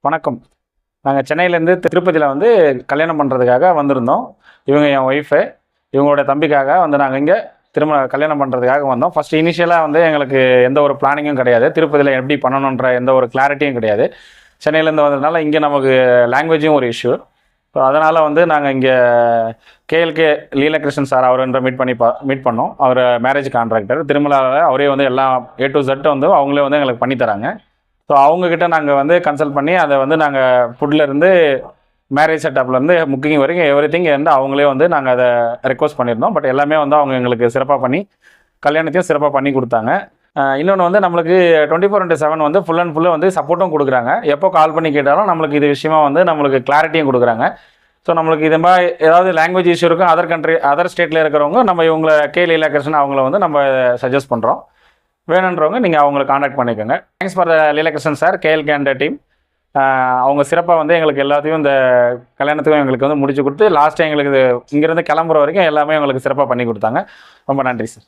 வணக்கம். நாங்கள் சென்னையிலேருந்து திருப்பதியில் வந்து கல்யாணம் பண்ணுறதுக்காக வந்திருந்தோம். இவங்க என் ஒய்ஃபு. இவங்களோட தம்பிக்காக வந்து நாங்கள் இங்கே கல்யாணம் பண்ணுறதுக்காக வந்தோம். ஃபஸ்ட்டு இனிஷியலாக வந்து எங்களுக்கு எந்த ஒரு பிளானிங்கும் கிடையாது. திருப்பதியில் எப்படி பண்ணணுன்ற எந்த ஒரு கிளாரிட்டியும் கிடையாது. சென்னையிலேருந்து வந்ததுனால இங்கே நமக்கு லாங்குவேஜும் ஒரு இஷ்யூ. ஸோ அதனால் வந்து நாங்கள் இங்கே கேஎல்கே லீலகிருஷ்ணன் சார் அவருன்ற மீட் பண்ணோம். அவர் மேரேஜ் கான்ட்ராக்டர். திருமலாவில் அவரே வந்து எல்லாம் A to Z வந்து அவங்களே வந்து எங்களுக்கு பண்ணித்தராங்க. ஸோ அவங்கக்கிட்ட நாங்கள் வந்து கன்சல்ட் பண்ணி அதை வந்து நாங்கள் ஃபுட்லேருந்து மேரேஜ் செட்டப்லேருந்து புக்கிங் வரைக்கும் எவ்ரிதிங் வந்து அவங்களே வந்து நாங்கள் அதை ரெக்வஸ்ட் பண்ணியிருந்தோம். பட் எல்லாமே வந்து அவங்க எங்களுக்கு சிறப்பாக பண்ணி கல்யாணத்தையும் சிறப்பாக பண்ணி கொடுத்தாங்க. இன்னொன்று வந்து நம்மளுக்கு 24/7 வந்து ஃபுல் அண்ட் ஃபுல்லு வந்து சப்போர்ட்டும் கொடுக்குறாங்க. எப்போ கால் பண்ணி கேட்டாலும் நம்மளுக்கு இது விஷயமா வந்து நம்மளுக்கு கிளாரிட்டியும் கொடுக்குறாங்க. ஸோ நம்மளுக்கு இது மாதிரி ஏதாவது லாங்குவேஜ் இஷ்யூ இருக்கும் அதர் ஸ்டேட்டில் இருக்கிறவங்க நம்ம இவங்களை லீலாகிருஷ்ணன் அவங்கள வந்து நம்ம சஜஸ்ட் பண்ணுறோம். வேணுன்றவங்க நீங்கள் அவங்களை காண்டாக்ட் பண்ணிக்கோங்க. Thanks for Leelakrishnan sir, KLK and team. அவங்க சிறப்பாக வந்து எங்களுக்கு எல்லாத்தையும் இந்த கல்யாணத்துக்கும் எங்களுக்கு வந்து முடிச்சு கொடுத்து லாஸ்ட்டு எங்களுக்கு இங்கேருந்து கிளம்புற வரைக்கும் எல்லாமே எங்களுக்கு சிறப்பாக பண்ணி கொடுத்தாங்க. ரொம்ப நன்றி சார்.